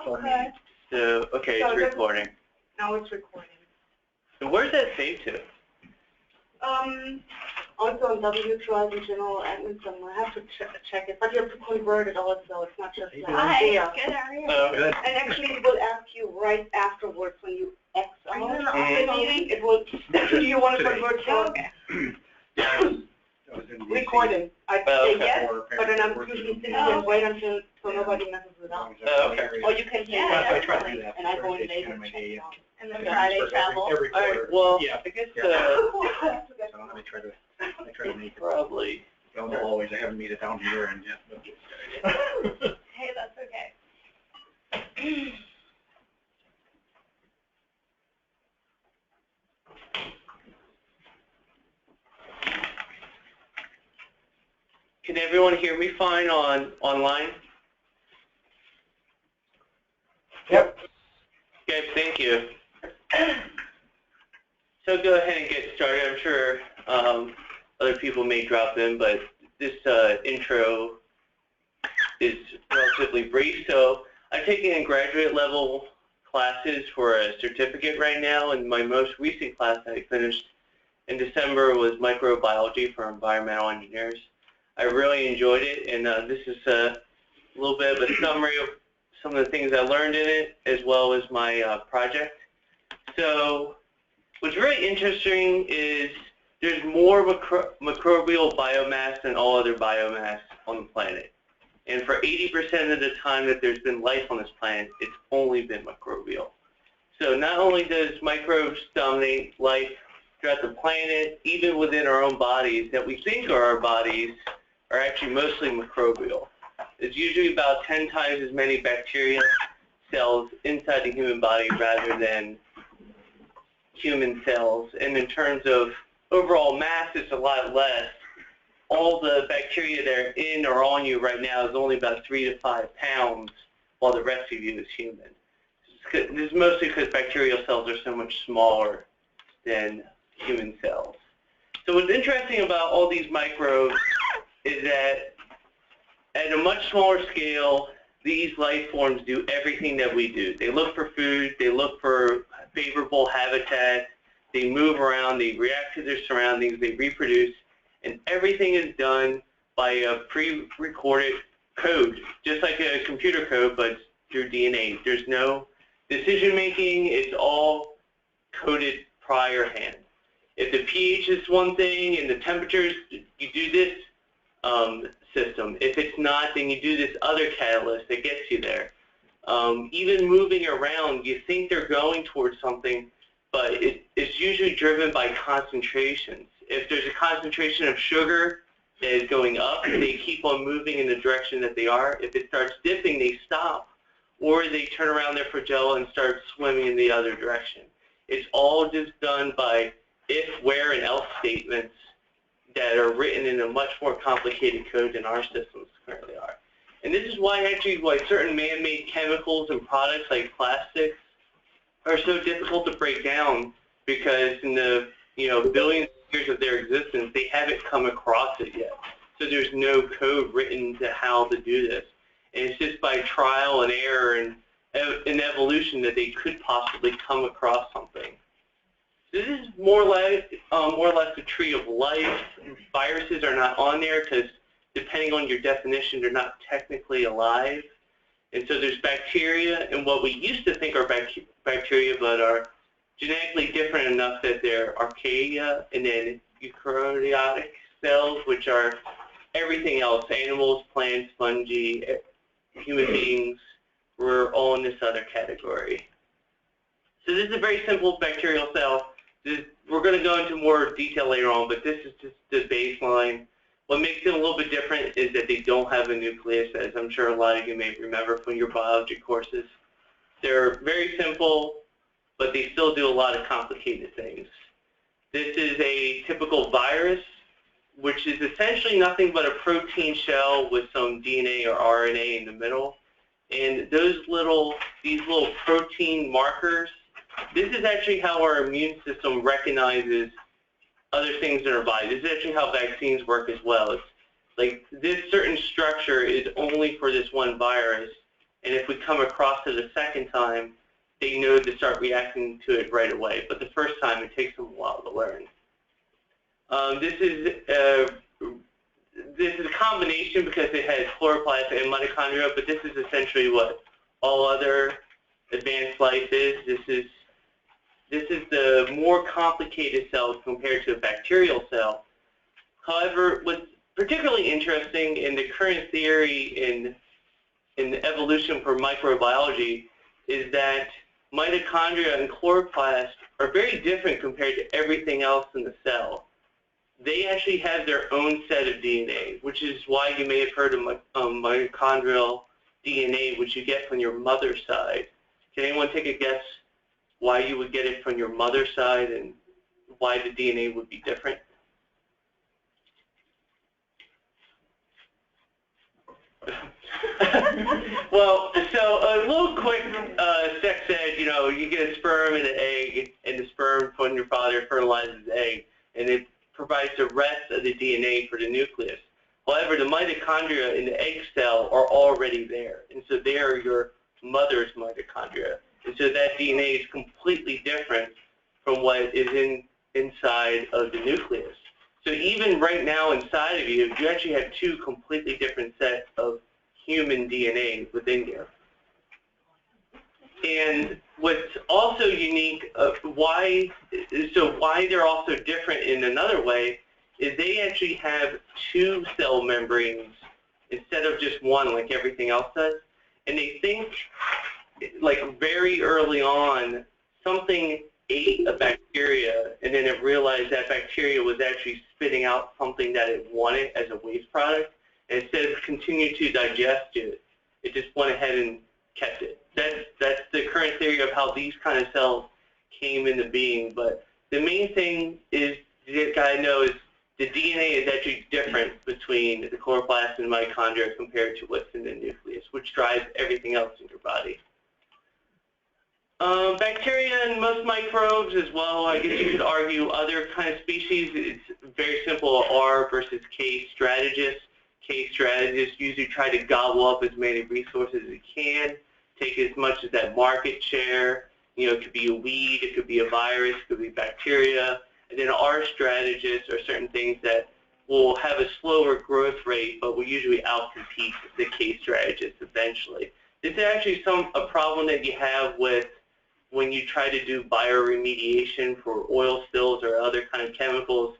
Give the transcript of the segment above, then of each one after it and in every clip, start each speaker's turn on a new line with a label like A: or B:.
A: Okay.
B: So, okay, it's recording.
A: Now it's recording.
B: So where's that saved to?
A: Also on W drive and general admin somewhere. I have to check it, but you have to convert it also. It's not just like there.
C: Good, how are you?
B: Oh, good.
A: And actually, it will ask you right afterwards when you X
C: Are you
A: out.
C: in the office meeting?
A: It will. Do you want to convert your recording? I'd say yes, but then I'm usually sitting there and wait until so nobody messes it up.
B: Okay.
A: Or you can hear
C: Yeah,
A: it.
C: I try to
D: do that.
A: And I go in later.
C: And then Friday travel.
D: Every
B: All right,
D: quarter.
B: well,
D: Yeah.
B: I guess,
D: So I try to make it.
B: probably.
D: Don't always. I haven't made it down here and yet.
C: Hey, that's okay.
B: Can everyone hear me fine online?
D: Yep.
B: Okay, thank you. So go ahead and get started. I'm sure other people may drop in, but this intro is relatively brief. So I'm taking graduate level classes for a certificate right now, and my most recent class that I finished in December was Microbiology for environmental engineers. I really enjoyed it, and this is a little bit of a summary of some of the things I learned in it, as well as my project. So what's really interesting is there's more microbial biomass than all other biomass on the planet. And for 80% of the time that there's been life on this planet, it's only been microbial. So not only does microbes dominate life throughout the planet, even within our own bodies that we think are our bodies are actually mostly microbial. There's usually about 10 times as many bacteria cells inside the human body rather than human cells. And in terms of overall mass, it's a lot less. All the bacteria that are in or on you right now is only about 3 to 5 pounds, while the rest of you is human. This is mostly because bacterial cells are so much smaller than human cells. So what's interesting about all these microbes is that at a much smaller scale, these life forms do everything that we do. They look for food, they look for favorable habitat, they move around, they react to their surroundings, they reproduce, and everything is done by a pre-recorded code, just like a computer code, but through DNA. There's no decision making, it's all coded prior hand. If the pH is one thing and the temperatures, you do this system. If it's not, then you do this other catalyst that gets you there. Even moving around, you think they're going towards something, but it's usually driven by concentrations. If there's a concentration of sugar that is going up, they keep on moving in the direction that they are. If it starts dipping, they stop, or they turn around their flagella and start swimming in the other direction. It's all just done by if, where, and else statements that are written in a much more complicated code than our systems currently are. And this is why actually certain man-made chemicals and products like plastics are so difficult to break down, because in the billions of years of their existence, they haven't come across it yet. So there's no code written to how to do this. And it's just by trial and error and evolution that they could possibly come across something. This is more or less a tree of life. Viruses are not on there because, depending on your definition, they're not technically alive. And so there's bacteria, and what we used to think are bacteria, but are genetically different enough that they're archaea, and then eukaryotic cells, which are everything else: animals, plants, fungi, human beings. We're all in this other category. So this is a very simple bacterial cell. We're going to go into more detail later on, but this is just the baseline. What makes it a little bit different is that they don't have a nucleus, as I'm sure a lot of you may remember from your biology courses. They're very simple, but they still do a lot of complicated things. This is a typical virus, which is essentially nothing but a protein shell with some DNA or RNA in the middle. And these little protein markers, this is actually how our immune system recognizes other things in our body. This is actually how vaccines work as well. It's like this certain structure is only for this one virus, And if we come across it a second time, they know to start reacting to it right away. But the first time, it takes them a while to learn. This is a combination because it has chloroplasts and mitochondria, but this is essentially what all other advanced life is. This is the more complicated cell compared to a bacterial cell. However, what's particularly interesting in the current theory in the evolution for microbiology is that mitochondria and chloroplasts are very different compared to everything else in the cell. They actually have their own set of DNA, which is why you may have heard of mitochondrial DNA, which you get from your mother's side. Can anyone take a guess why you would get it from your mother's side and why the DNA would be different? Well, so a little quick sex ed, you know, you get a sperm and an egg, and the sperm from your father fertilizes the egg, and it provides the rest of the DNA for the nucleus. However, the mitochondria in the egg cell are already there, and so they are your mother's mitochondria. And so that DNA is completely different from what is inside of the nucleus. So even right now inside of you, you actually have two completely different sets of human DNA within you. And what's also unique, why they're also different in another way, is they actually have two cell membranes instead of just one like everything else does. And they think, like very early on, something ate a bacteria, and then it realized that bacteria was actually spitting out something that it wanted as a waste product. And instead of continuing to digest it, it just went ahead and kept it. That's the current theory of how these kind of cells came into being. But the main thing is you got to know is the DNA is actually different between the chloroplast and mitochondria compared to what's in the nucleus, which drives everything else in your body. Bacteria and most microbes as well, I guess you could argue other kind of species. It's very simple, R versus K strategists. K strategists usually try to gobble up as many resources as they can, take as much as that market share. You know, it could be a weed, it could be a virus, it could be bacteria. And then R strategists are certain things that will have a slower growth rate, but will usually outcompete the K strategists eventually. This is actually a problem that you have with when you try to do bioremediation for oil spills or other kind of chemicals.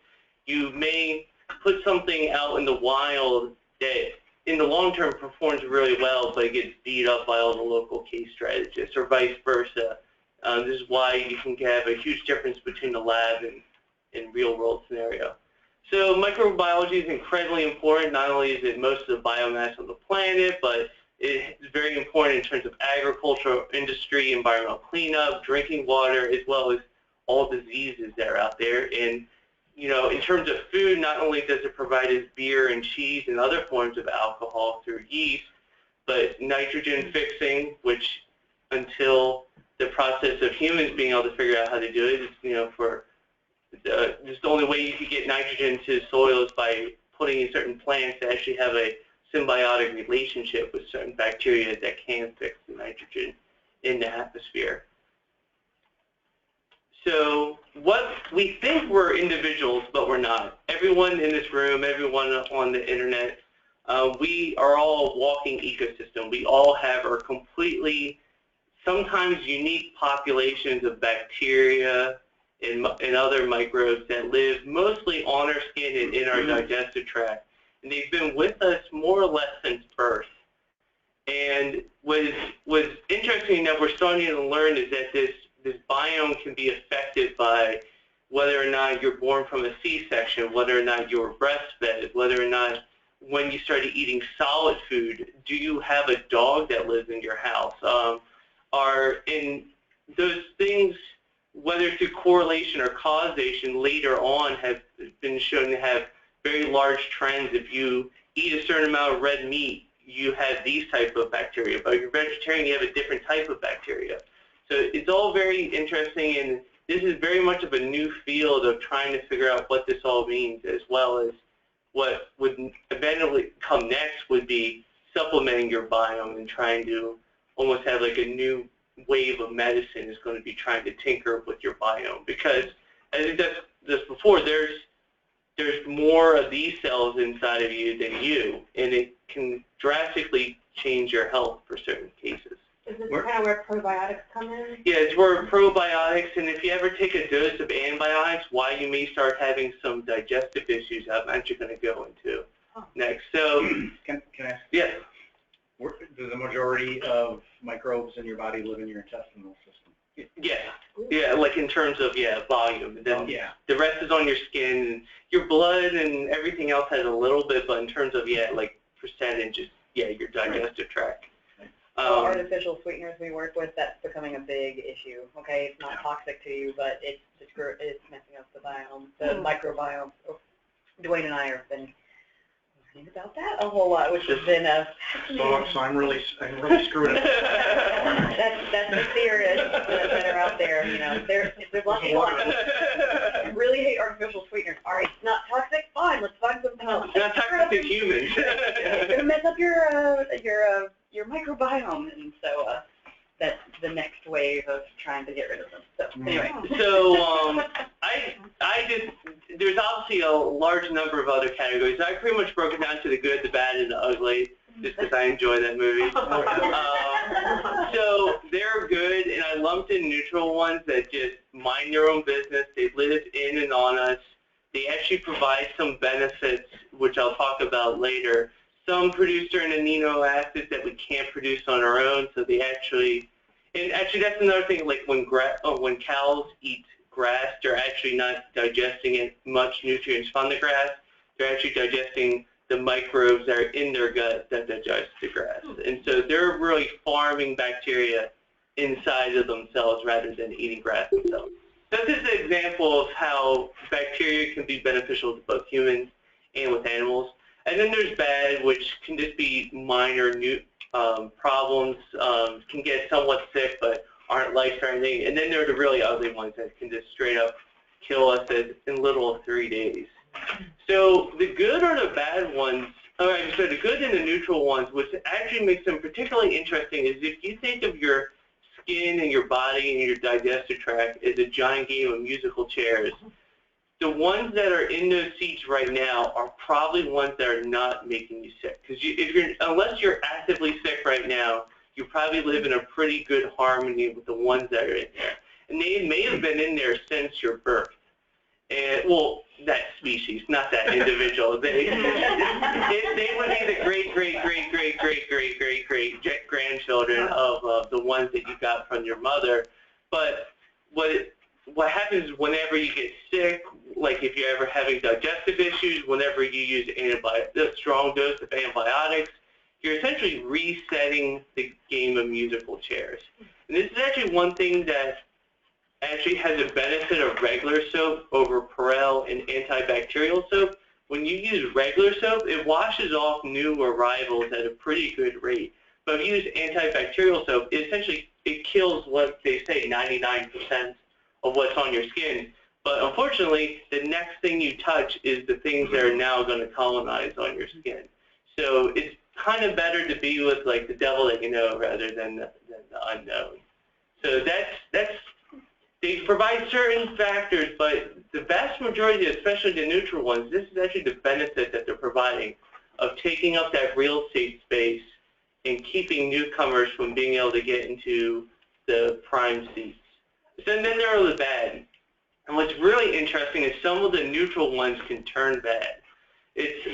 B: You may put something out in the wild that in the long term performs really well, but it gets beat up by all the local case strategists, or vice versa. This is why you can have a huge difference between the lab and real world scenario. So microbiology is incredibly important. Not only is it most of the biomass on the planet, but it's very important in terms of agricultural industry, environmental cleanup, drinking water, as well as all diseases that are out there. And you know, in terms of food, not only does it provide us beer and cheese and other forms of alcohol through yeast, but nitrogen fixing, which until the process of humans being able to figure out how to do it, is, you know, just the only way you could get nitrogen to soil is by putting in certain plants that actually have a symbiotic relationship with certain bacteria that can fix the nitrogen in the atmosphere. So what we think we're individuals, but we're not. Everyone in this room, everyone on the internet, we are all walking ecosystem. We all have our completely, sometimes unique populations of bacteria and other microbes that live mostly on our skin and in our digestive tract. And they've been with us more or less since birth. And what's interesting that we're starting to learn is that this biome can be affected by whether or not you're born from a C-section, whether or not you're breastfed, whether or not when you started eating solid food, do you have a dog that lives in your house? In those things, whether through correlation or causation, later on have been shown to have very large trends. If you eat a certain amount of red meat, you have these type of bacteria. But if you're vegetarian, you have a different type of bacteria. So it's all very interesting, and this is very much of a new field of trying to figure out what this all means, as well as what would eventually come next would be supplementing your biome and trying to almost have like a new wave of medicine is going to be trying to tinker with your biome, because I think that's before, there's more of these cells inside of you than you, and it can drastically change your health for certain cases.
A: Is this kind of where probiotics come in?
B: Yeah, it's where probiotics, and if you ever take a dose of antibiotics, why you may start having some digestive issues I'm actually going to go into next. So,
D: can I ask?
B: Yeah.
D: Does the majority of microbes in your body live in your intestinal system?
B: Yeah, like in terms of, volume. And then the rest is on your skin, and your blood and everything else has a little bit, but in terms of, like percentages, your digestive tract.
E: Artificial sweeteners we work with, that's becoming a big issue. Okay, it's not toxic to you, but it's messing up the biome, the microbiome. So Dwayne and I have been learning about that a whole lot, which has been
D: So I'm really screwed up.
E: that's the theorists that are out there. You know, there's lots of people that really hate artificial sweeteners. All right, it's not toxic. Fine, let's find something else.
B: It's not toxic to humans.
E: It's gonna mess up your microbiome, and so that's the next wave of trying to get rid of them. So anyway.
B: So there's obviously a large number of other categories. I pretty much broke it down to the good, the bad, and the ugly, just because I enjoy that movie. So they're good, and I lumped in neutral ones that just mind their own business. They live in and on us. They actually provide some benefits, which I'll talk about later. Some produce certain amino acids that we can't produce on our own, so they actually, and actually that's another thing, like when cows eat grass, they're actually not digesting much nutrients from the grass. They're actually digesting the microbes that are in their gut that digest the grass. And so they're really farming bacteria inside of themselves rather than eating grass themselves. So this is an example of how bacteria can be beneficial to both humans and with animals. And then there's bad, which can just be minor problems, can get somewhat sick but aren't life-threatening. And then there are the really ugly ones that can just straight up kill us in little of 3 days. So the good or the bad ones, so the good and the neutral ones, which actually makes them particularly interesting, is if you think of your skin and your body and your digestive tract as a giant game of musical chairs, the ones that are in those seats right now are probably ones that are not making you sick. Because unless you're actively sick right now, you probably live in a pretty good harmony with the ones that are in there. And they may have been in there since your birth. And, well, that species, not that individual. They would be the great grandchildren of the ones that you got from your mother. But what happens whenever you get sick, like if you're ever having digestive issues, whenever you use a strong dose of antibiotics, you're essentially resetting the game of musical chairs. And this is actually one thing that actually has a benefit of regular soap over Perel and antibacterial soap. When you use regular soap, it washes off new arrivals at a pretty good rate. But if you use antibacterial soap, it kills what they say 99% of what's on your skin. But unfortunately, the next thing you touch is the things that are now going to colonize on your skin. So it's kind of better to be with like the devil that you know rather than the unknown. So they provide certain factors, but the vast majority, especially the neutral ones, this is actually the benefit that they're providing of taking up that real estate space and keeping newcomers from being able to get into the prime seats. So then there are the bad. And what's really interesting is some of the neutral ones can turn bad. It's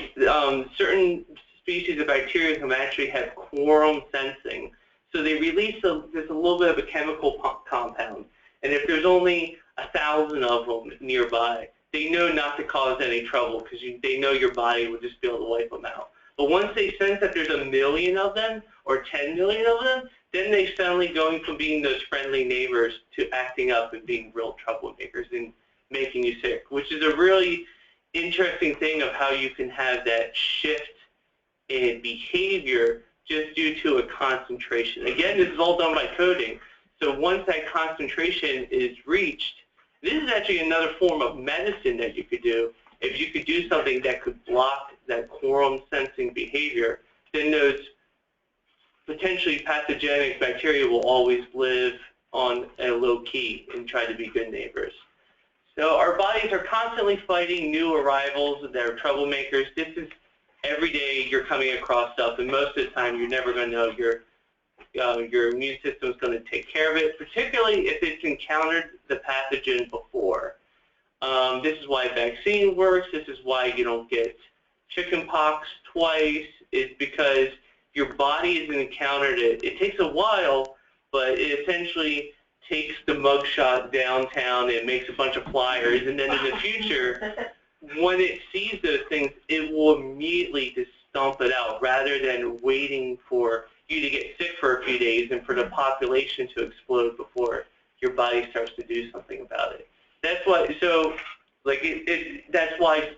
B: certain species of bacteria can actually have quorum sensing. So they release there's a little bit of a chemical compound. And if there's only 1,000 of them nearby, they know not to cause any trouble because they know your body will just be able to wipe them out. But once they sense that there's 1 million of them or 10 million of them, then they suddenly going from being those friendly neighbors to acting up and being real troublemakers and making you sick, which is a really interesting thing of how you can have that shift in behavior just due to a concentration. Again, this is all done by coding. So once that concentration is reached, this is actually another form of medicine that you could do. If you could do something that could block that quorum sensing behavior, then those potentially pathogenic bacteria will always live on a low key and try to be good neighbors. So our bodies are constantly fighting new arrivals that are troublemakers. This is every day you're coming across stuff, and most of the time you're never going to know your immune system is going to take care of it, particularly if it's encountered the pathogen before. This is why vaccine works. This is why you don't get chickenpox twice. It's because your body hasn't encountered it. It takes a while, but it essentially takes the mugshot downtown and makes a bunch of flyers, and then in the future, when it sees those things, it will immediately just stomp it out rather than waiting for you to get sick for a few days and for the population to explode before your body starts to do something about it. That's why, so like that's why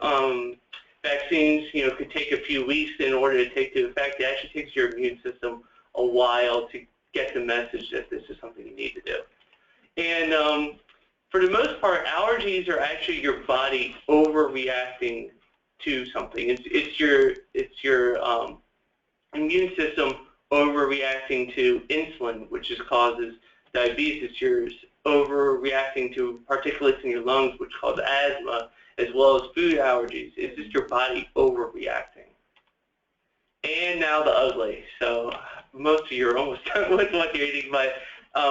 B: vaccines, could take a few weeks in order to take the effect. It actually takes your immune system a while to get the message that this is something you need to do. And for the most part, allergies are actually your body overreacting to something. It's your immune system overreacting to insulin, which causes diabetes. It's yours overreacting to particulates in your lungs, which cause asthma, as well as food allergies. It's just your body overreacting. And now the ugly. So most of you are almost done with what you're eating, but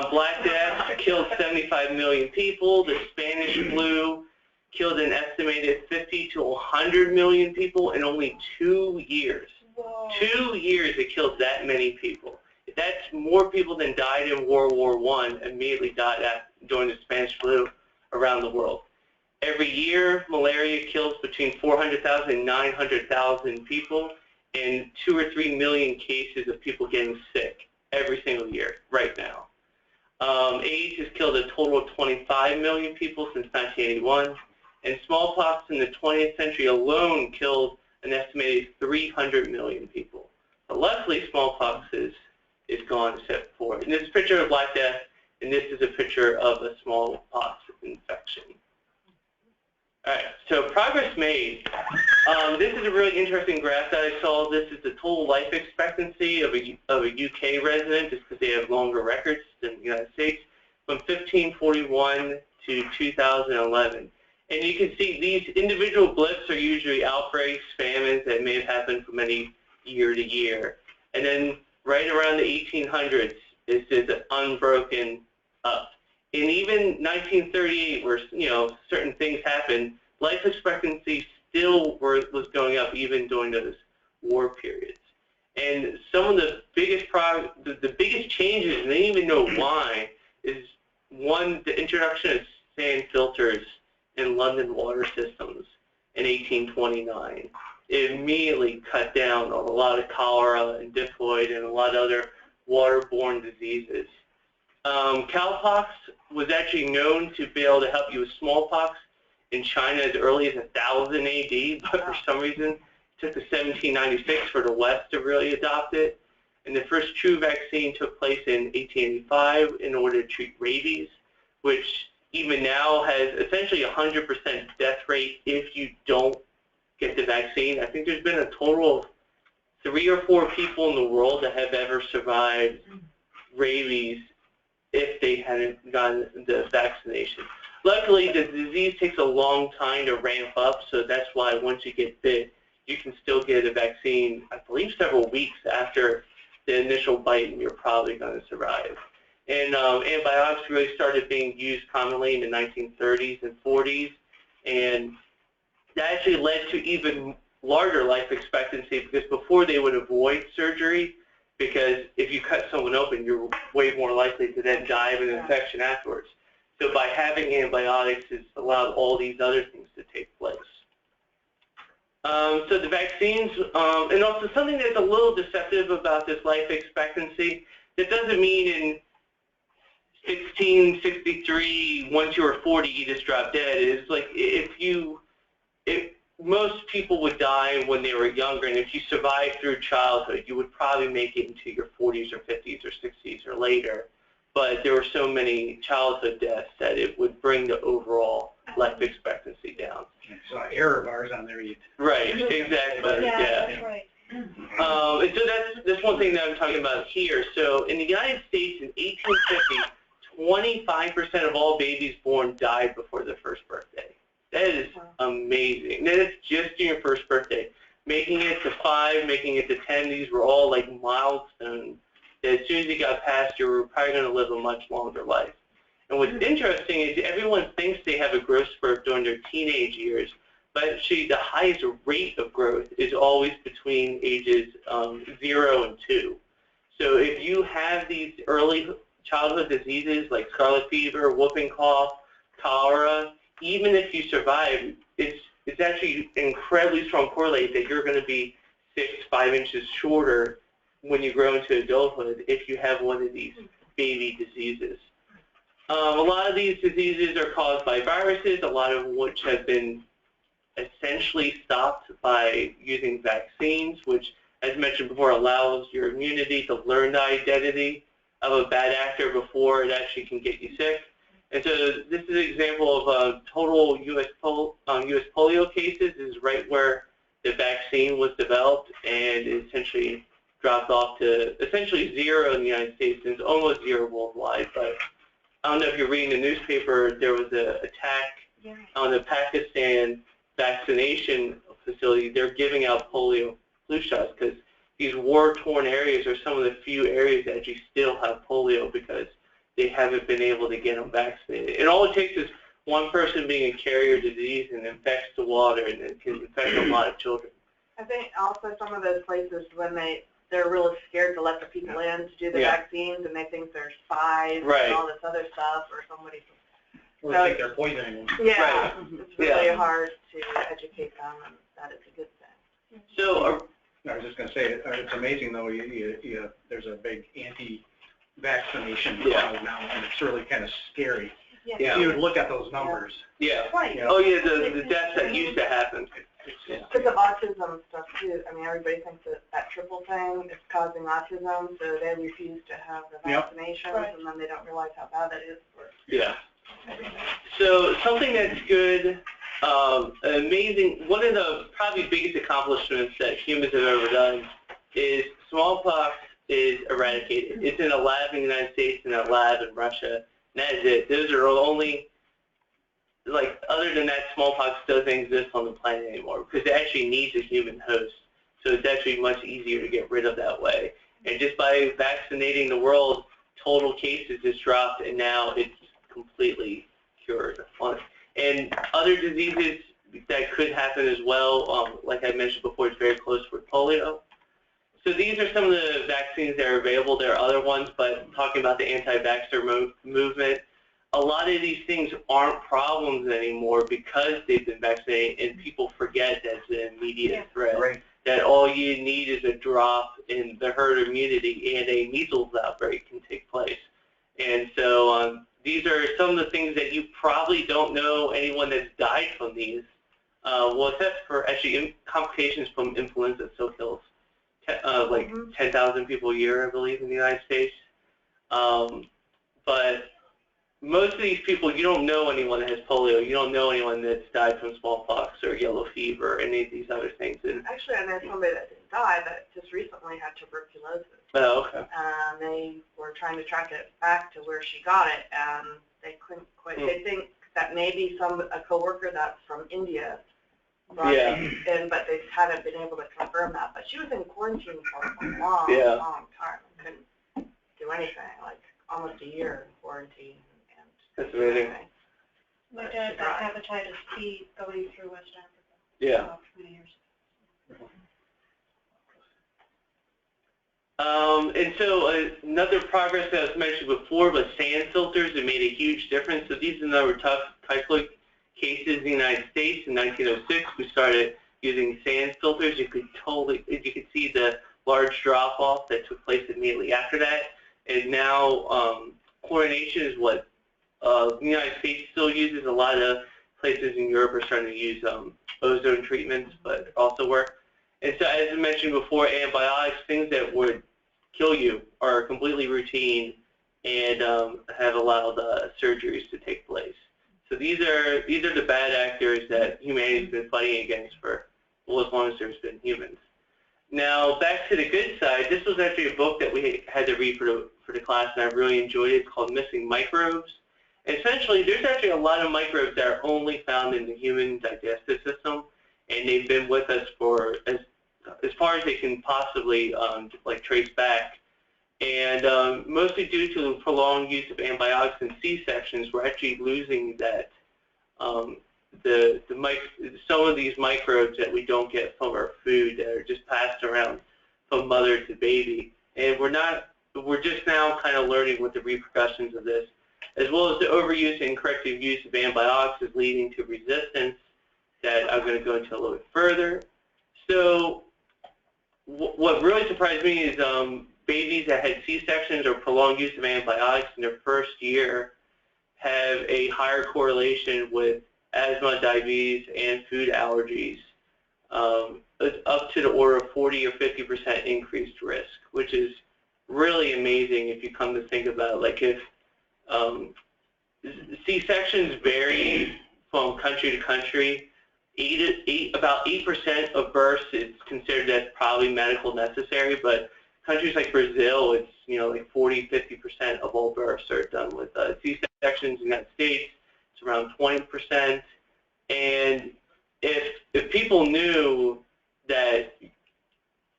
B: Black Death killed 75 million people. The Spanish flu killed an estimated 50 to 100 million people in only 2 years.
C: Whoa.
B: 2 years it killed that many people. That's more people than died in World War I immediately died during the Spanish flu around the world. Every year, malaria kills between 400,000 and 900,000 people, and 2 or 3 million cases of people getting sick every single year right now. AIDS has killed a total of 25 million people since 1981, and smallpox in the 20th century alone killed an estimated 300 million people. But luckily, smallpox is gone except for it. And this is a picture of Black Death, and this is a picture of a smallpox infection. All right, so progress made. This is a really interesting graph that I saw. This is the total life expectancy of a UK resident, just because they have longer records than the United States, from 1541 to 2011. And you can see these individual blips are usually outbreaks, famines that may have happened from any year to year. And then right around the 1800s, it's just unbroken up. And even 1938, where certain things happened, life expectancy still was going up even during those war periods. And some of the biggest the biggest changes, and they didn't even know why, is one, the introduction of sand filters in London water systems in 1829. It immediately cut down on a lot of cholera and typhoid and a lot of other waterborne diseases. Cowpox was actually known to be able to help you with smallpox in China as early as 1000 AD, but for some reason it took to 1796 for the West to really adopt it. And the first true vaccine took place in 1885 in order to treat rabies, which even now has essentially 100% death rate if you don't get the vaccine. I think there's been a total of 3 or 4 people in the world that have ever survived rabies if they hadn't gotten the vaccination. Luckily, the disease takes a long time to ramp up, so that's why once you get bit, you can still get a vaccine, I believe, several weeks after the initial bite, and you're probably going to survive. And antibiotics really started being used commonly in the 1930s and 40s, and that actually led to even larger life expectancy, because before they would avoid surgery, because if you cut someone open, you're way more likely to then die of an infection afterwards. So by having antibiotics, it's allowed all these other things to take place. So the vaccines, and also something that's a little deceptive about this life expectancy, that doesn't mean in 1663, once you were 40, you just drop dead. It's like if most people would die when they were younger, and if you survived through childhood, you would probably make it into your 40s or 50s or 60s or later. But there were so many childhood deaths that it would bring the overall life expectancy down.
D: So error bars on there.
B: Right, exactly.
C: Yeah, that's right.
B: And so that's one thing that I'm talking about here. So in the United States in 1850, 25% of all babies born died before their first birthday. That is amazing. That's just your first birthday. Making it to 5, making it to 10, these were all like milestones that as soon as you got past, you were probably going to live a much longer life. And what's interesting is everyone thinks they have a growth spurt during their teenage years, but actually the highest rate of growth is always between ages 0 and 2. So if you have these early childhood diseases like scarlet fever, whooping cough, cholera, even if you survive, it's actually incredibly strong correlate that you're going to be 6-5 inches shorter when you grow into adulthood if you have one of these baby diseases. A lot of these diseases are caused by viruses, a lot of which have been essentially stopped by using vaccines, which, as mentioned before, allows your immunity to learn the identity of a bad actor before it actually can get you sick. And so this is an example of total U.S. polio cases. This is right where the vaccine was developed, and it essentially dropped off to essentially 0 in the United States, and it's almost 0 worldwide. But I don't know if you're reading the newspaper, there was an attack on the Pakistan vaccination facility. They're giving out polio flu shots because these war-torn areas are some of the few areas that actually still have polio because they haven't been able to get them vaccinated. And all it takes is one person being a carrier of disease and infects the water, and it can infect a lot of children.
A: I think also some of those places when they're really scared to let the people in to do the vaccines, and they think there's spies and all this other stuff, or somebody.
D: Or think they're poisoning them.
A: Yeah, it's really hard to educate them, and that is a good thing.
B: So,
D: I was just going to say, it's amazing though. There's a big anti-vaccination crowd now, and it's really kind of scary.
A: Yeah.
D: You would look at those numbers.
B: Yeah.
A: Right.
B: Oh yeah, the deaths that used to happen.
A: Because of autism stuff too. I mean, everybody thinks that triple thing is causing autism, so they refuse to have the vaccinations, and then they don't realize how bad that is for.
B: Yeah. So something that's good, amazing. One of the probably biggest accomplishments that humans have ever done is smallpox is eradicated. It's in a lab in the United States and a lab in Russia. And that is it. Those are only, like, other than that, smallpox doesn't exist on the planet anymore because it actually needs a human host. So it's actually much easier to get rid of that way. And just by vaccinating the world, total cases has dropped, and now it's completely cured. And other diseases that could happen as well, like I mentioned before, it's very close with polio. So these are some of the vaccines that are available. There are other ones, but talking about the anti-vaxxer movement, a lot of these things aren't problems anymore because they've been vaccinated, and people forget that's an immediate threat. Right. That all you need is a drop in the herd immunity, and a measles outbreak can take place. And so these are some of the things that you probably don't know anyone that's died from these. Well, except for actually complications from influenza still kills like 10,000 people a year, I believe, in the United States. But most of these people, you don't know anyone that has polio. You don't know anyone that's died from smallpox or yellow fever or any of these other things. And
A: actually, I know somebody that didn't die, but just recently had tuberculosis.
B: Oh, okay.
A: And they were trying to track it back to where she got it, and they couldn't quite. They think that maybe a coworker that's from India brought it in, but they haven't been able to confirm that. But she was in quarantine for a long time and couldn't do anything, like almost a year in quarantine.
B: That's amazing.
C: My dad got hepatitis C going through West Africa.
B: Yeah.
C: About 20 years.
B: And so another progress that was mentioned before was sand filters. It made a huge difference. So these are another typhoid cases in the United States. In 1906, we started using sand filters. You could see the large drop-off that took place immediately after that. And now chlorination is what the United States still uses. A lot of places in Europe are starting to use ozone treatments, but also work. And so, as I mentioned before, antibiotics, things that would kill you, are completely routine and have allowed surgeries to take place. So these are the bad actors that humanity's been fighting against for as long as there's been humans. Now, back to the good side, this was actually a book that we had to read for the class, and I really enjoyed it. It's called Missing Microbes. Essentially, there's actually a lot of microbes that are only found in the human digestive system, and they've been with us for as far as they can possibly like trace back. And mostly due to the prolonged use of antibiotics and C-sections, we're actually losing that some of these microbes that we don't get from our food that are just passed around from mother to baby. And we're just now kind of learning what the repercussions of this, as well as the overuse and corrective use of antibiotics is leading to resistance that I'm going to go into a little bit further. So what really surprised me is babies that had C-sections or prolonged use of antibiotics in their first year have a higher correlation with asthma, diabetes, and food allergies, up to the order of 40 or 50% increased risk, which is really amazing if you come to think about it. Like if C-sections vary from country to country, about 8% of births is considered as probably medical necessary, but countries like Brazil, it's like 40–50% of all births are done with C-sections. In the United States, it's around 20%. And if people knew that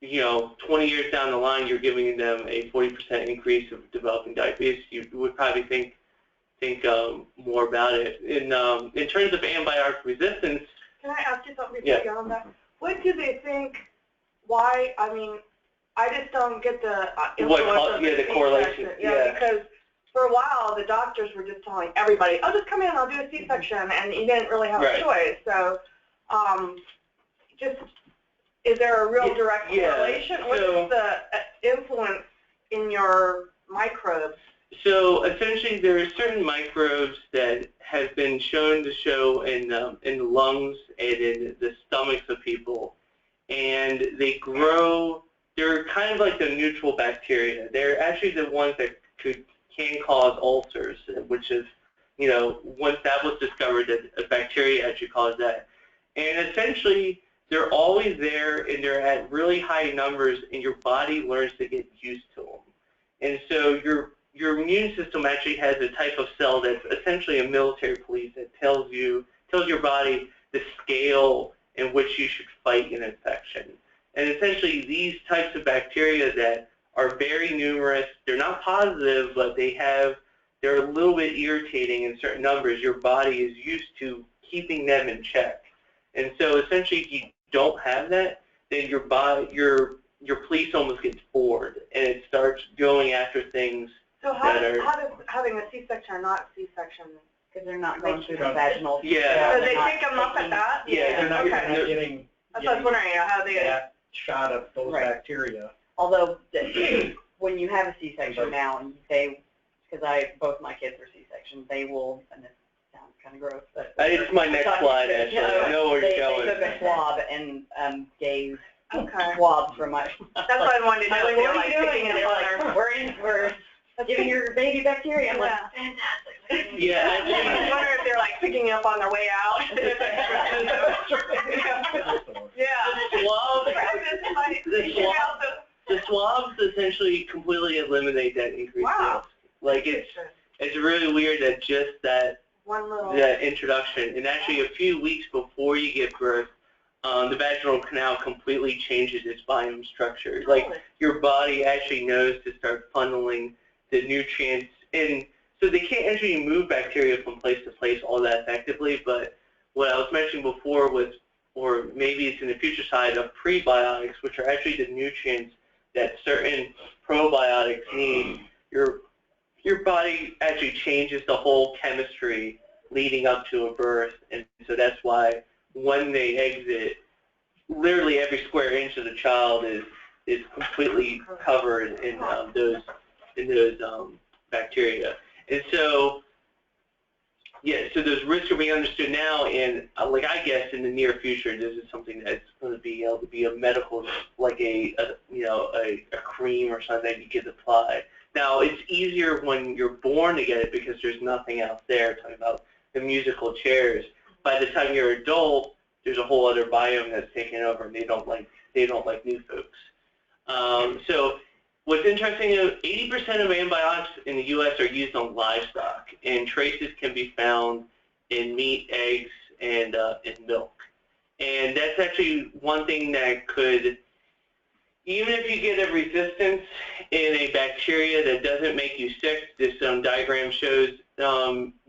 B: 20 years down the line you're giving them a 40% increase of developing diabetes, you would probably think more about it. In terms of antibiotic resistance.
A: Can I ask you something before you go on that? What do they think? Why? I mean, I just don't get the influence of the correlation. Yeah, because for a while the doctors were just telling everybody, "Oh, just come in, I'll do a C-section," and you didn't really have a choice. So, is there a real direct correlation? What is the influence in your microbes?
B: So essentially, there are certain microbes that have been shown to show in the lungs and in the stomachs of people, and they grow. They're kind of like the neutral bacteria. They're actually the ones that can cause ulcers, which is, once that was discovered, that a bacteria actually caused that. And essentially, they're always there, and they're at really high numbers, and your body learns to get used to them. And so your immune system actually has a type of cell that's essentially a military police that tells your body the scale in which you should fight an infection. And essentially, these types of bacteria that are very numerous, they're not positive, but they're a little bit irritating in certain numbers. Your body is used to keeping them in check. And so essentially, if you don't have that, then your police almost gets bored, and it starts going after things.
A: So how does having a C-section or not C-section?
E: Because they're not going through the vaginal.
B: Yeah.
A: So they take them up at that?
D: Yeah, they're not getting
A: that's what I was wondering, how they
D: that shot of those bacteria.
E: Although, when you have a C-section now, and you say, because both my kids are C-sections, they will, and this sounds kind of gross, but
B: it's my next slide, actually. I know where you're going.
E: They took a swab and gave swabs for my.
A: That's what I wanted to know.
E: Like, what are you doing? And they're like, we're giving your baby bacteria. I'm like, fantastic.
B: Yeah.
A: I wonder if they're like picking up on their way out.
B: The swabs essentially completely eliminate that increased risk. Like it's really weird that just that introduction, and actually a few weeks before you give birth, the vaginal canal completely changes its biome structure. Like your body actually knows to start funneling the nutrients, and so they can't actually move bacteria from place to place all that effectively. But what I was mentioning before was, or maybe it's in the future side of prebiotics, which are actually the nutrients that certain probiotics need. Your body actually changes the whole chemistry leading up to a birth, and so that's why when they exit, literally every square inch of the child is completely covered in those bacteria. And so, so those risks are being understood now, and like I guess in the near future, this is something that's going to be able to be a medical, like a cream or something that you get applied. Now it's easier when you're born to get it because there's nothing else there. Talking about the musical chairs. By the time you're an adult, there's a whole other biome that's taken over, and they don't like they don't like new folks. So what's interesting is 80% of antibiotics in the U.S. are used on livestock, and traces can be found in meat, eggs, and in milk. And that's actually one thing that could, even if you get a resistance in a bacteria that doesn't make you sick, this diagram shows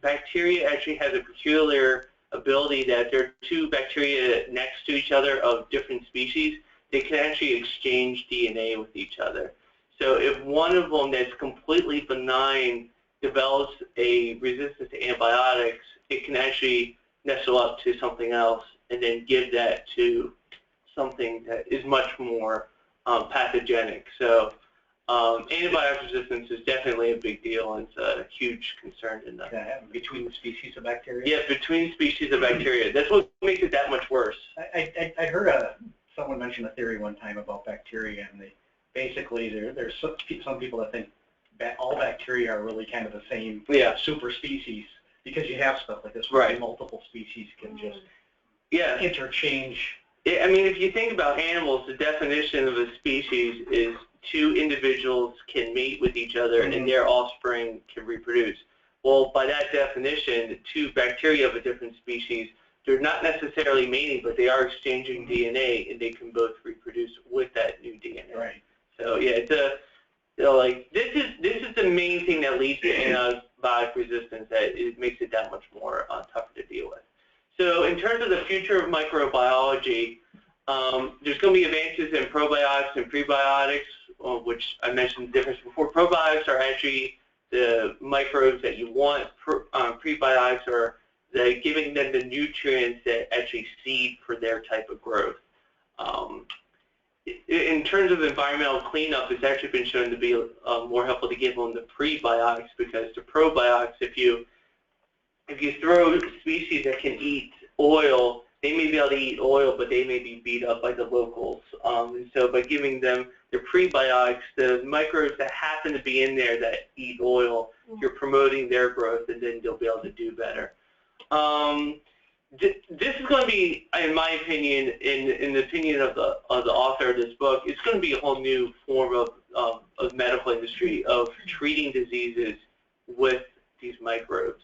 B: bacteria actually has a peculiar ability that there are two bacteria next to each other of different species. They can actually exchange DNA with each other. So if one of them that's completely benign develops a resistance to antibiotics, it can actually nestle up to something else and then give that to something that is much more pathogenic. So antibiotic resistance is definitely a big deal, and it's a huge concern in
D: between the species of bacteria?
B: Yeah, between species of bacteria. That's what makes it that much worse.
D: I heard someone mention a theory one time about bacteria, and basically there's some people that think all bacteria are really kind of the same super species, because you have stuff like this where multiple species can just interchange.
B: I mean, if you think about animals, the definition of a species is two individuals can mate with each other and their offspring can reproduce. Well, by that definition, two bacteria of a different species, they're not necessarily mating, but they are exchanging DNA, and they can both reproduce with that new DNA.
D: Right.
B: So yeah, it's this is the main thing that leads to antibiotic resistance. That it makes it that much more tougher to deal with. So in terms of the future of microbiology, there's going to be advances in probiotics and prebiotics, which I mentioned the difference before. Probiotics are actually the microbes that you want. Prebiotics are giving them the nutrients that actually seed for their type of growth. In terms of environmental cleanup, it's actually been shown to be more helpful to give them the prebiotics, because the probiotics, if you throw species that can eat oil, they may be able to eat oil, but they may be beat up by the locals. And so by giving them the prebiotics, the microbes that happen to be in there that eat oil, you're promoting their growth, and then they'll be able to do better. This is going to be, in my opinion, in the opinion of the author of this book, it's going to be a whole new form of medical industry of treating diseases with these microbes.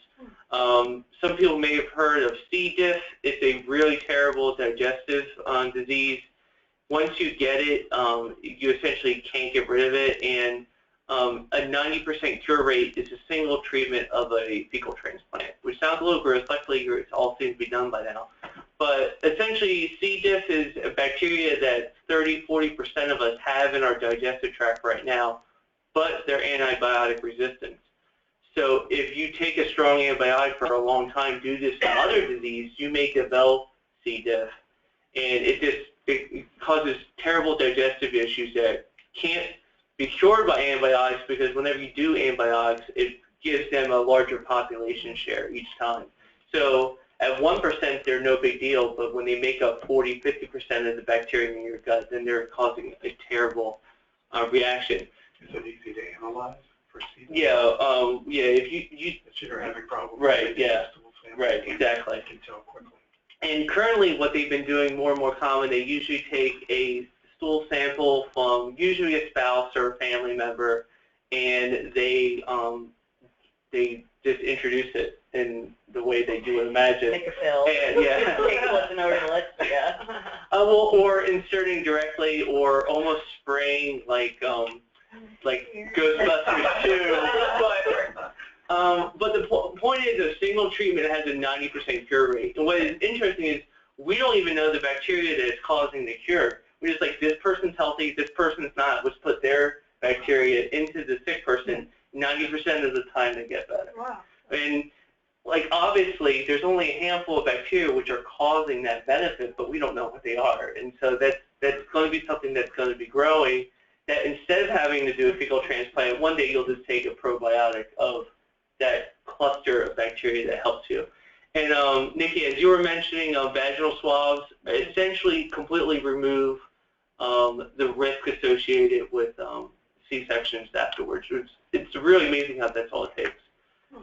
B: Some people may have heard of C. diff. It's a really terrible digestive disease. Once you get it, you essentially can't get rid of it, and a 90% cure rate is a single treatment of a fecal transplant, which sounds a little gross. Luckily, it all seems to be done by now. But essentially, C. diff is a bacteria that 30–40% of us have in our digestive tract right now, but they're antibiotic resistant. So if you take a strong antibiotic for a long time due to some other disease, you may develop C. diff, and it causes terrible digestive issues that can't be cured by antibiotics, because whenever you do antibiotics, it gives them a larger population share each time. So at 1%, they're no big deal, but when they make up 40–50% of the bacteria in your gut, then they're causing a terrible reaction.
D: Is it easy to analyze for C. diff?
B: Yeah, if you
D: you're having problems.
B: Right, right, exactly.
D: You can tell quickly.
B: And currently, what they've been doing more and more common, they usually take a stool sample from usually a spouse or a family member, and they just introduce it in the way they do with Imagine.
E: Make a pill.
B: And,
E: Take a listen over the list,
B: well, or inserting directly, or almost spraying like Ghostbusters 2. But the point is, a single treatment has a 90% cure rate. And what is interesting is we don't even know the bacteria that is causing the cure. We're just like, this person's healthy, this person's not. Let's put their bacteria into the sick person. 90% of the time they get better.
A: Wow.
B: And like, obviously, there's only a handful of bacteria which are causing that benefit, but we don't know what they are. And so that's going to be something that's going to be growing, that instead of having to do a fecal transplant, one day you'll just take a probiotic of that cluster of bacteria that helps you. And Nikki, as you were mentioning, vaginal swabs essentially completely remove the risk associated with C-sections afterwards. It's really amazing how that's all it takes.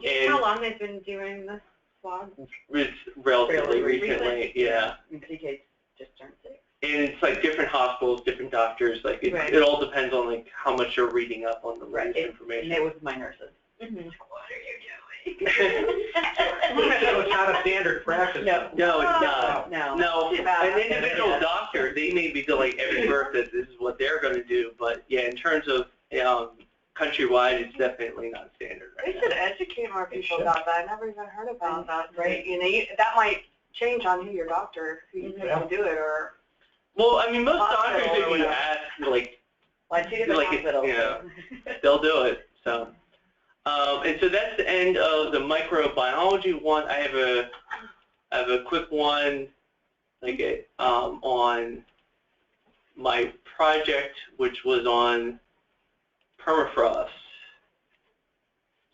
A: And how long they've been doing this swab?
B: It's relatively recently, yeah.
E: PK just turned 6.
B: And it's like different hospitals, different doctors, like it all depends on like how much you're reading up on the latest information.
E: And it was my nurses.
A: Mm-hmm.
E: What are you doing?
D: So it's not a standard practice?
E: No.
B: No, it's not.
E: No.
B: An individual doctor, they may be like every birth that this is what they're going to do, but yeah, in terms of countrywide, it's definitely not standard right
A: We
B: now.
A: should educate more people about that. I never even heard about that. Right? You know, that might change on who your doctor, who you think can do it, or.
B: Well, I mean, most doctors,
A: Hospital or
B: if you
A: whatever.
B: ask, like,
E: Well, I see the hospital.
B: they'll do it. So, and so that's the end of the microbiology one. I have a quick one, like on my project, which was on permafrost.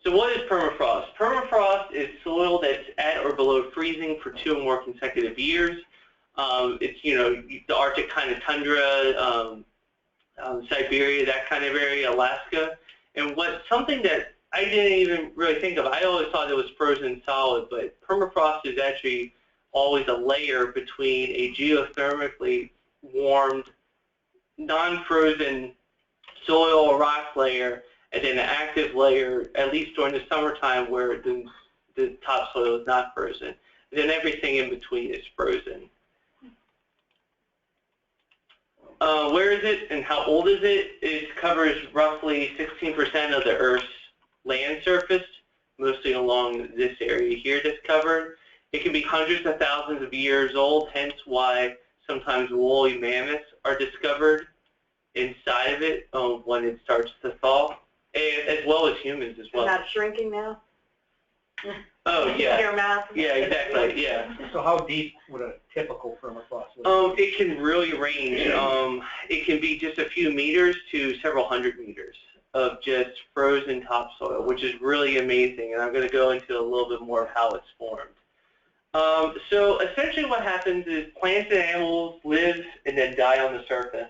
B: So what is permafrost? Permafrost is soil that's at or below freezing for 2 or more consecutive years. It's, you know, the Arctic kind of tundra, Siberia, that kind of area, Alaska. And something that I didn't even really think of, I always thought it was frozen solid, but permafrost is actually always a layer between a geothermically warmed, non-frozen soil or rock layer and then an active layer, at least during the summertime where the topsoil is not frozen. And then everything in between is frozen. Where is it and how old is it? It covers roughly 16% of the Earth's land surface, mostly along this area here that's covered. It can be hundreds of thousands of years old, hence why sometimes woolly mammoths are discovered inside of it when it starts to thaw, and as well as humans as well.
A: And that's shrinking now?
B: Oh, yeah.
A: Your math?
B: Yeah, exactly, yeah.
D: So how deep would a typical permafrost be?
B: It can really range. It can be just a few meters to several hundred meters of just frozen topsoil, which is really amazing, and I'm going to go into a little bit more of how it's formed. So essentially what happens is plants and animals live and then die on the surface.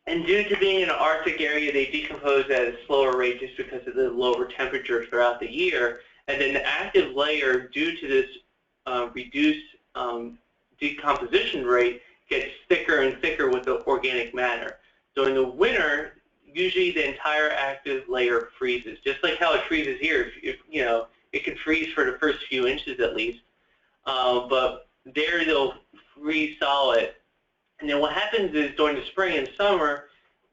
B: And due to being in an Arctic area, they decompose at a slower rate just because of the lower temperature throughout the year. And then the active layer, due to this reduced decomposition rate, gets thicker and thicker with the organic matter. So in the winter, usually the entire active layer freezes, just like how it freezes here. If you know, it can freeze for the first few inches at least, but there they'll freeze solid. And then what happens is during the spring and summer,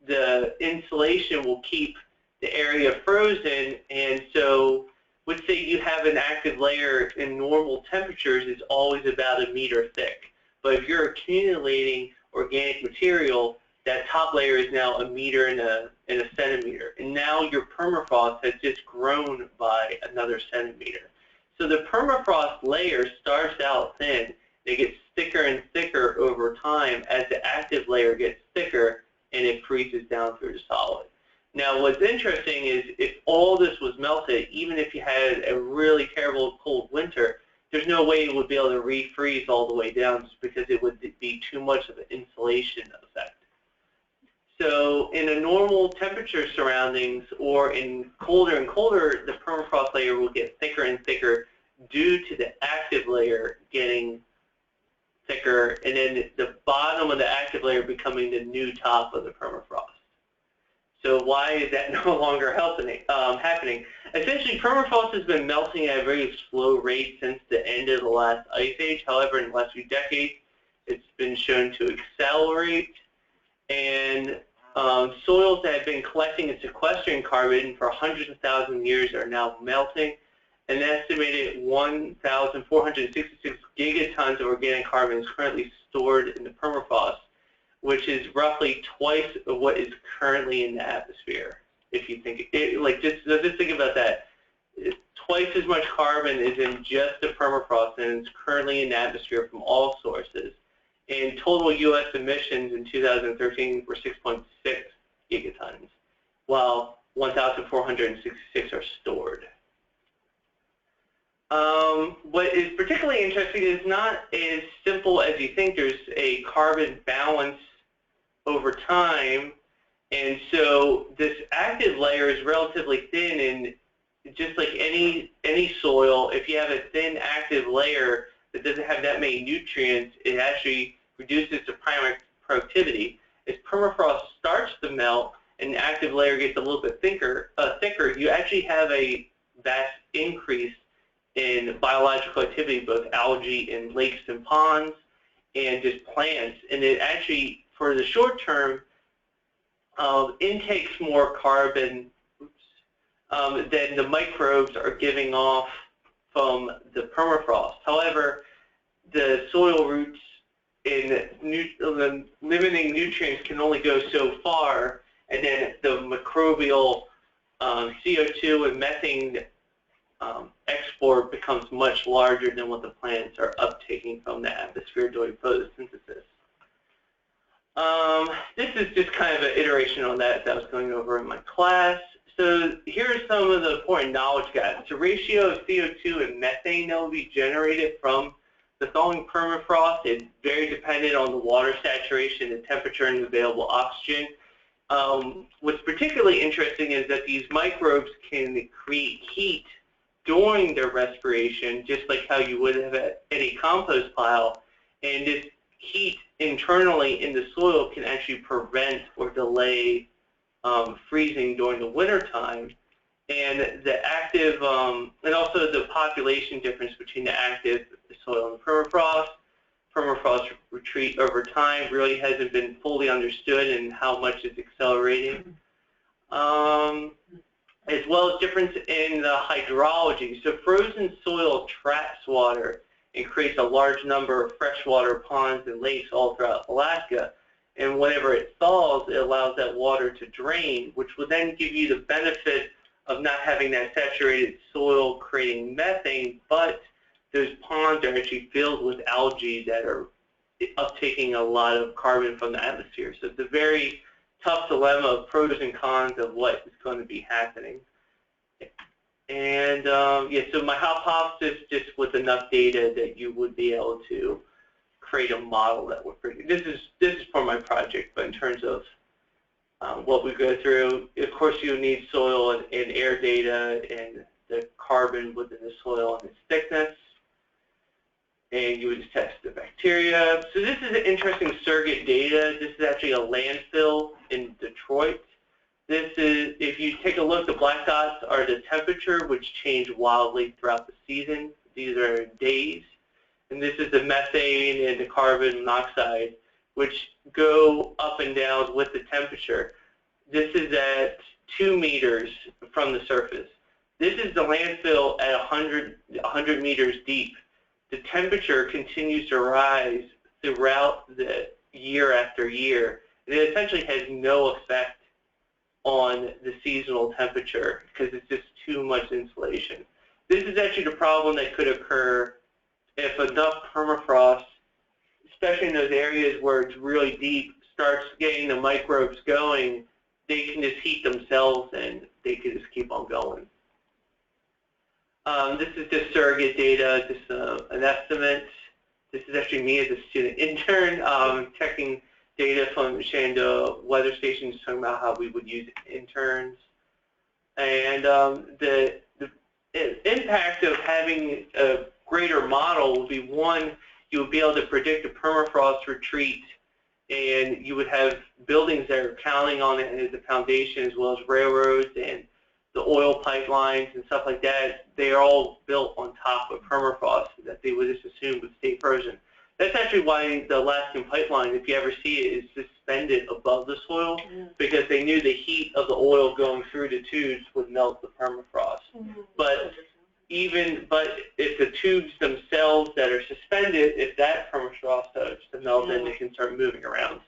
B: the insulation will keep the area frozen, and so let's say you have an active layer in normal temperatures, it's always about 1 meter thick. But if you're accumulating organic material, that top layer is now 1 meter and a centimeter. And now your permafrost has just grown by another centimeter. So the permafrost layer starts out thin. It gets thicker and thicker over time as the active layer gets thicker and it freezes down through the solid. Now what's interesting is if all this was melted, even if you had a really terrible cold winter, there's no way it would be able to refreeze all the way down just because it would be too much of an insulation effect. So in a normal temperature surroundings or in colder and colder, the permafrost layer will get thicker and thicker due to the active layer getting thicker, and then the bottom of the active layer becoming the new top of the permafrost. So why is that no longer happening? Essentially, permafrost has been melting at a very slow rate since the end of the last ice age. However, in the last few decades, it's been shown to accelerate, and soils that have been collecting and sequestering carbon for hundreds of thousands of years are now melting. An estimated 1,466 gigatons of organic carbon is currently stored in the permafrost, which is roughly twice of what is currently in the atmosphere. If you think just think about that. Twice as much carbon is in just the permafrost and is currently in the atmosphere from all sources. And total U.S. emissions in 2013 were 6.6 gigatons, while 1,466 are stored. What is particularly interesting is not as simple as you think. There's a carbon balance over time, and so this active layer is relatively thin, and just like any soil, if you have a thin active layer that doesn't have that many nutrients, it actually reduces the primary productivity. As permafrost starts to melt and the active layer gets a little bit thicker, you actually have a vast increase in biological activity, both algae in lakes and ponds, and just plants. And it actually, for the short term, intakes more carbon than the microbes are giving off from the permafrost. However, the soil roots in the limiting nutrients can only go so far, and then the microbial CO2 and methane export becomes much larger than what the plants are uptaking from the atmosphere during photosynthesis. This is just kind of an iteration on that I was going over in my class. So here are some of the important knowledge gaps. The ratio of CO2 and methane that will be generated from the thawing permafrost is very dependent on the water saturation, the temperature, and the available oxygen. What's particularly interesting is that these microbes can create heat during their respiration, just like how you would have at any compost pile. And this heat internally in the soil can actually prevent or delay freezing during the winter time. And the active, and also the population difference between the active soil and permafrost. Permafrost retreat over time really hasn't been fully understood and how much it's accelerating. As well as difference in the hydrology. So frozen soil traps water and creates a large number of freshwater ponds and lakes all throughout Alaska. And whenever it thaws, it allows that water to drain, which will then give you the benefit of not having that saturated soil creating methane, but those ponds are actually filled with algae that are uptaking a lot of carbon from the atmosphere. So it's a very tough dilemma of pros and cons of what is going to be happening. And yeah, so my hypothesis, just with enough data that you would be able to create a model that would predict. This is for my project, but in terms of what we go through, of course you need soil and air data and the carbon within the soil and its thickness. And you would just test the bacteria. So this is an interesting surrogate data. This is actually a landfill in Detroit. This is, if you take a look, the black dots are the temperature, which change wildly throughout the season. These are days. And this is the methane and the carbon monoxide, which go up and down with the temperature. This is at 2 meters from the surface. This is the landfill at 100 meters deep. The temperature continues to rise throughout the year after year. And it essentially has no effect on the seasonal temperature because it's just too much insulation. This is actually the problem that could occur if enough permafrost, especially in those areas where it's really deep, starts getting the microbes going. They can just heat themselves and they can just keep on going. This is just surrogate data, just an estimate. This is actually me as a student intern checking data from Shenandoah weather stations, talking about how we would use interns. And the impact of having a greater model would be, one, you would be able to predict a permafrost retreat, and you would have buildings that are counting on it as a foundation, as well as railroads and the oil pipelines and stuff like that. They are all built on top of permafrost that they would just assume would stay frozen. That's actually why the Alaskan pipeline, if you ever see it, is suspended above the soil, because they knew the heat of the oil going through the tubes would melt the permafrost. But if the tubes themselves that are suspended, if that permafrost starts to melt, then they can start moving around.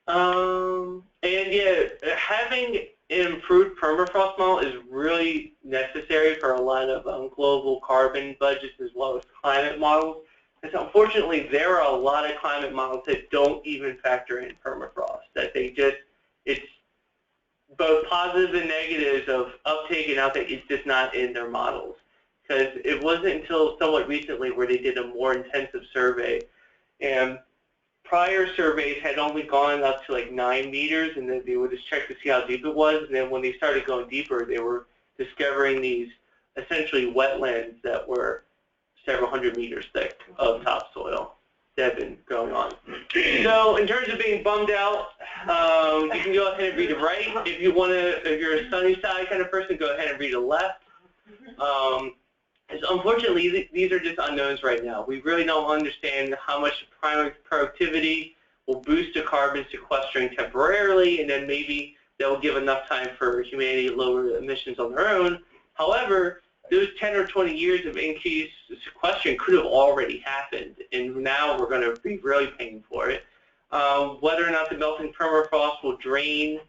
B: And yeah, having an improved permafrost model is really necessary for a lot of global carbon budgets as well as climate models. Because unfortunately, there are a lot of climate models that don't even factor in permafrost. That they just, it's both positives and negatives of uptake and outtake. It's just not in their models. Because it wasn't until somewhat recently where they did a more intensive survey, and prior surveys had only gone up to like 9 meters, and then they would just check to see how deep it was. And then when they started going deeper, they were discovering these essentially wetlands that were several hundred meters thick of topsoil. that have been going on. So in terms of being bummed out, you can go ahead and read it right. If you want to, if you're a sunny side kind of person, go ahead and read it left. Unfortunately, these are just unknowns right now. We really don't understand how much primary productivity will boost the carbon sequestering temporarily, and then maybe that will give enough time for humanity to lower emissions on their own. However, those 10 or 20 years of increased sequestration could have already happened, and now we're going to be really paying for it. Whether or not the melting permafrost will drain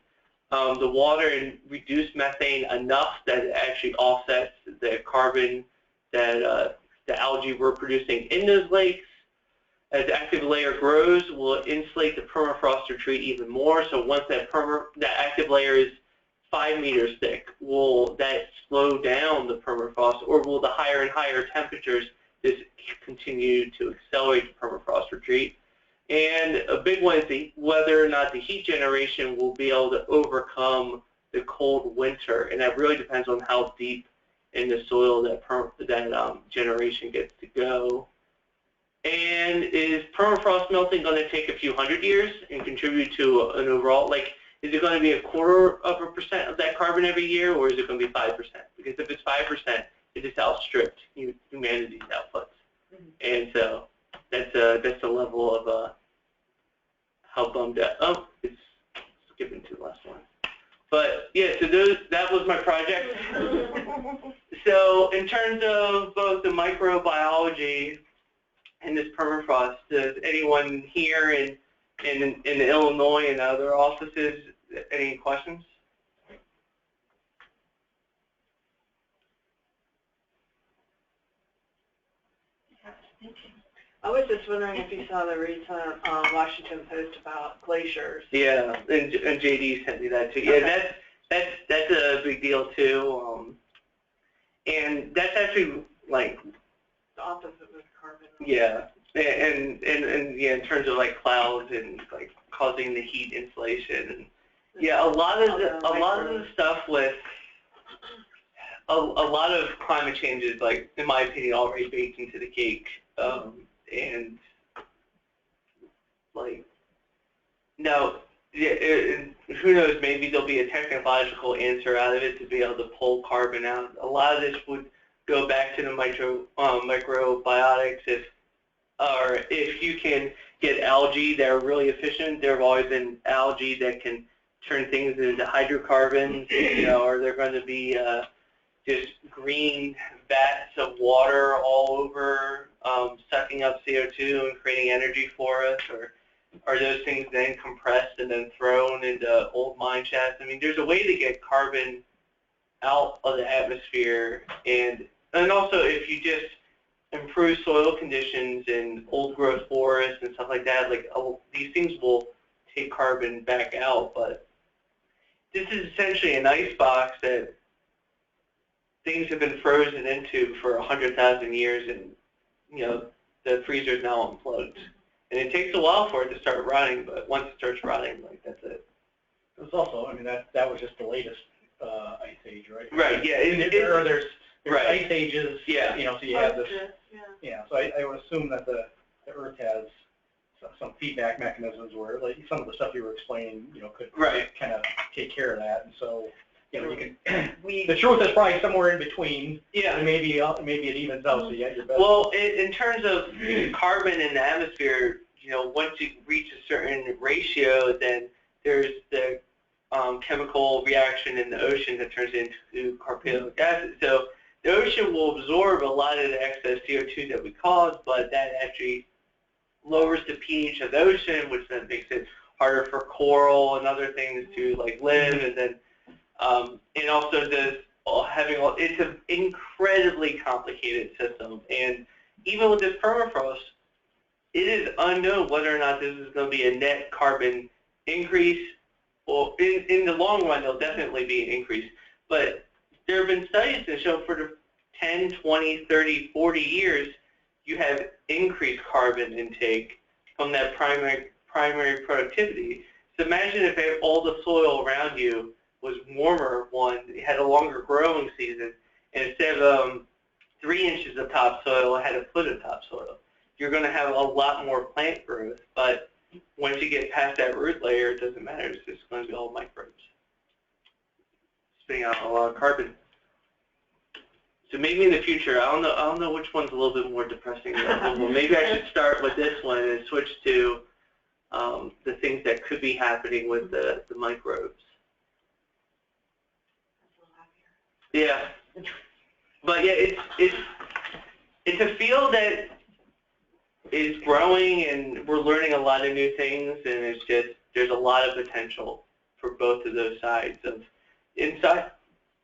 B: the water and reduce methane enough that it actually offsets the carbon that the algae we're producing in those lakes. As the active layer grows, will insulate the permafrost retreat even more. So once that active layer is 5 meters thick, will that slow down the permafrost, or will the higher and higher temperatures just continue to accelerate the permafrost retreat? And a big one is whether or not the heat generation will be able to overcome the cold winter, and that really depends on how deep in the soil that generation gets to go. And is permafrost melting going to take a few hundred years and contribute to an overall, like, is it going to be 0.25% of that carbon every year, or is it going to be 5%? Because if it's 5%, it just outstripped humanity's outputs. And so that's the level of how bummed out. Oh, it's skipping to the last one. But yeah, so that was my project. So in terms of both the microbiology and this permafrost, does anyone here in Illinois and other offices, any questions?
A: I was just wondering if you saw the recent Washington Post about glaciers.
B: Yeah, and JD sent me that too. Yeah, okay. That's a big deal too. And that's actually like
A: the opposite with carbon.
B: Yeah, and yeah, in terms of like clouds and like causing the heat insulation. And yeah, a lot of the stuff with a lot of climate change is, like, in my opinion, already baked into the cake. And like, no, yeah, who knows? Maybe there'll be a technological answer out of it to be able to pull carbon out. A lot of this would go back to the microbiotics. If you can get algae that are really efficient, there have always been algae that can turn things into hydrocarbons, or they're going to be just green vats of water all over, sucking up CO2 and creating energy for us, or are those things then compressed and then thrown into old mine shafts? I mean, there's a way to get carbon out of the atmosphere, and also if you just improve soil conditions in old growth forests and stuff like that, like these things will take carbon back out. But this is essentially an ice box that things have been frozen into for 100,000 years, and the freezer is now unplugged. And it takes a while for it to start rotting, but once it starts rotting, like, that's it.
D: It was also, I mean, that was just the latest ice age, right?
B: Right. Yeah.
D: There's
B: right.
D: ice ages.
B: Yeah.
D: So you have this. Yeah. So I would assume that the Earth has some feedback mechanisms where, like, some of the stuff you were explaining, could kind of take care of that, and so. You can. The truth is probably somewhere in between. Yeah. And maybe it evens out. So you got your best.
B: Well, in terms of carbon in the atmosphere, once you reach a certain ratio, then there's the chemical reaction in the ocean that turns into carbonic acid. So the ocean will absorb a lot of the excess CO2 that we cause, but that actually lowers the pH of the ocean, which then makes it harder for coral and other things to live, and then. And also it's an incredibly complicated system, and even with this permafrost, it is unknown whether or not this is going to be a net carbon increase, or in the long run there'll definitely be an increase. But there have been studies that show for the 10, 20, 30, 40 years you have increased carbon intake from that primary productivity. So imagine if all the soil around you was warmer, it had a longer growing season, and instead of 3 inches of topsoil, it had a foot of topsoil. you're going to have a lot more plant growth, but once you get past that root layer, it doesn't matter. It's just going to be all microbes spitting out a lot of carbon. So maybe in the future, I don't know which one's a little bit more depressing than the other one. Maybe I should start with this one and switch to the things that could be happening with the microbes. Yeah, but yeah, it's a field that is growing, and we're learning a lot of new things, and it's just there's a lot of potential for both of those sides of inside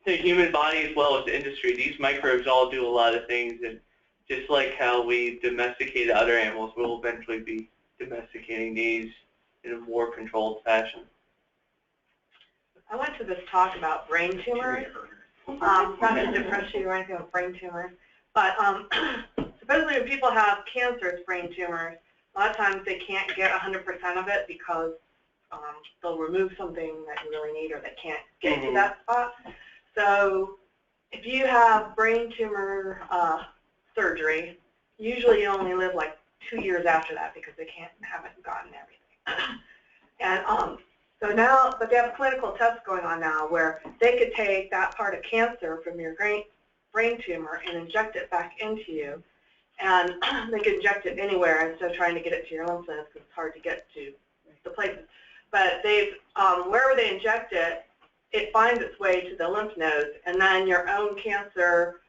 B: the human body as well as the industry. These microbes all do a lot of things, and just like how we domesticated other animals, we'll eventually be domesticating these in a more controlled fashion.
A: I went to this talk about brain tumors. Not to depress you or anything with brain tumors, but supposedly when people have cancerous brain tumors, a lot of times they can't get 100% of it because they'll remove something that you really need or they can't get to that spot. So if you have brain tumor surgery, usually you only live like 2 years after that because they haven't gotten everything. And so now, but they have clinical tests going on now where they could take that part of cancer from your brain tumor and inject it back into you. And they could inject it anywhere instead of trying to get it to your lymph nodes because it's hard to get to the places. But they've, wherever they inject it, it finds its way to the lymph nodes, and then your own cancer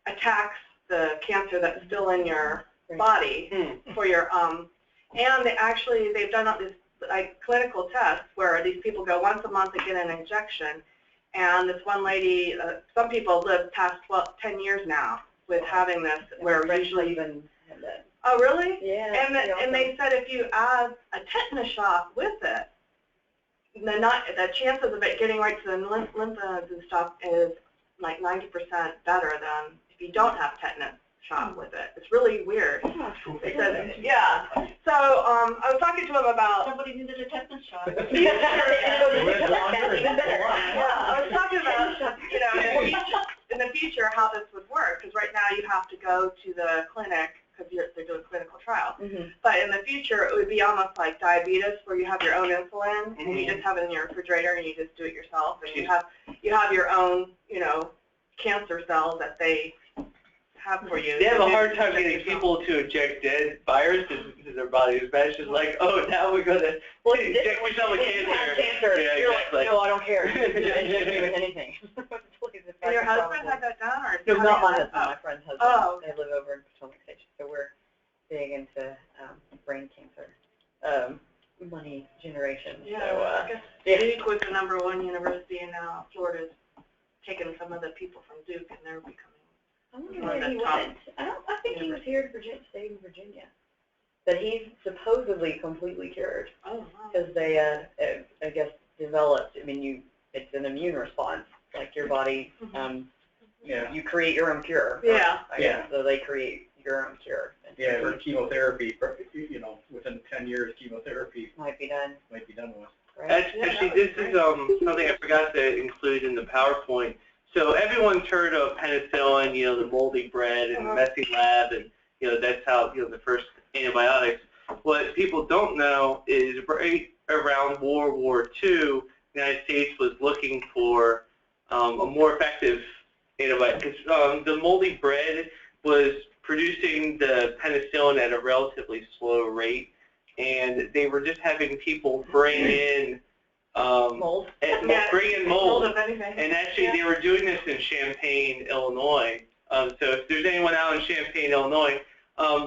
A: attacks the cancer that's still in your body for your, and they've done all these like clinical tests where these people go once a month to get an injection, and this one lady, some people live past 10 years now with having this, where usually
E: even had that.
A: Oh, really?
E: Yeah.
A: And they said if you add a tetanus shot with it, the chances of it getting right to the lymph nodes and stuff is like 90% better than if you don't have tetanus shot with it. It's really weird. They said, yeah. So I was talking to him about.
C: Somebody needed a tetanus shot.
A: Yeah, I was talking about, in the future how this would work, because right now you have to go to the clinic because they're doing clinical trials. But in the future, it would be almost like diabetes, where you have your own insulin and you just have it in your refrigerator and you just do it yourself, and you have your own, cancer cells that they have for you.
B: They have a hard time getting people to inject dead viruses into their bodies, but it's just like, oh, now we're going to inject yourself with cancer.
E: Yeah, you're exactly. Like, no, I don't care. Inject me with anything.
A: And your husband had that done, or?
E: No, not my husband, my friend's husband.
A: Oh.
E: They live over in Potomac Station, so we're big into brain cancer money generation.
A: Yeah,
E: so,
A: I guess Duke was the #1 university, and now Florida's taken some of the people from Duke, and they're becoming.
E: I wonder where he went. I think he was here at Virginia State in Virginia. But he's supposedly completely cured.
A: Oh, wow.
E: Because they, I guess, developed, it's an immune response. Like your body, you create your own cure.
A: Yeah.
E: So they create your own cure.
D: Yeah, or chemotherapy, within 10 years, chemotherapy
E: might be done
D: with.
E: Right?
B: Actually, this is something I forgot to include in the PowerPoint. So everyone's heard of penicillin, the moldy bread and the messy lab, and that's how the first antibiotics. What people don't know is right around World War II, the United States was looking for a more effective antibiotic, because the moldy bread was producing the penicillin at a relatively slow rate, and they were just having people bring in
E: mold.
B: Bring in mold.
A: Of anything.
B: And actually, they were doing this in Champaign, Illinois. So if there's anyone out in Champaign, Illinois,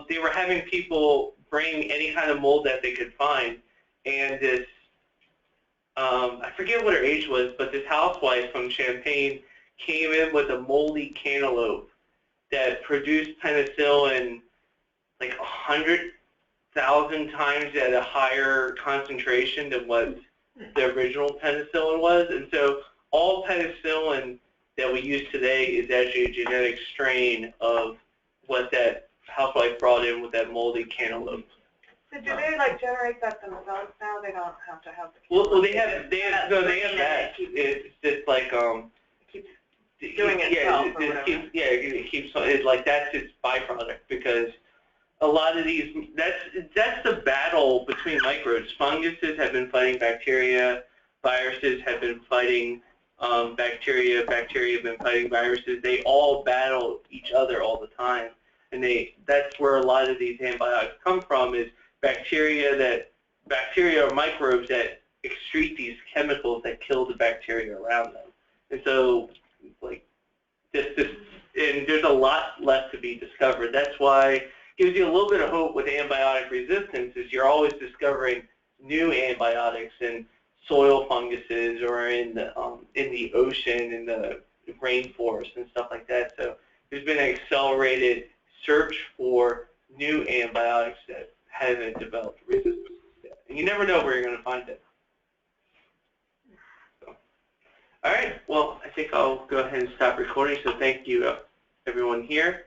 B: they were having people bring any kind of mold that they could find. And this, I forget what her age was, but this housewife from Champaign came in with a moldy cantaloupe that produced penicillin like 100,000 times at a higher concentration than what the original penicillin was. And so all penicillin that we use today is actually a genetic strain of what that housewife brought in with that moldy cantaloupe.
A: So do they generate that themselves now? They don't have to have the.
B: Well, they have that. It's just like
A: keeps doing itself.
B: It keeps like that's its byproduct, because a lot of these, that's the battle between microbes. Funguses have been fighting bacteria, viruses have been fighting bacteria, bacteria have been fighting viruses. They all battle each other all the time. And that's where a lot of these antibiotics come from, is bacteria or microbes that excrete these chemicals that kill the bacteria around them. And so, like, and there's a lot left to be discovered. That's why it gives you a little bit of hope with antibiotic resistance, is you're always discovering new antibiotics in soil funguses or in the ocean, in the rainforest and stuff like that. So there's been an accelerated search for new antibiotics that haven't developed resistance yet. And you never know where you're going to find it. So, all right, well, I think I'll go ahead and stop recording. So thank you, everyone here.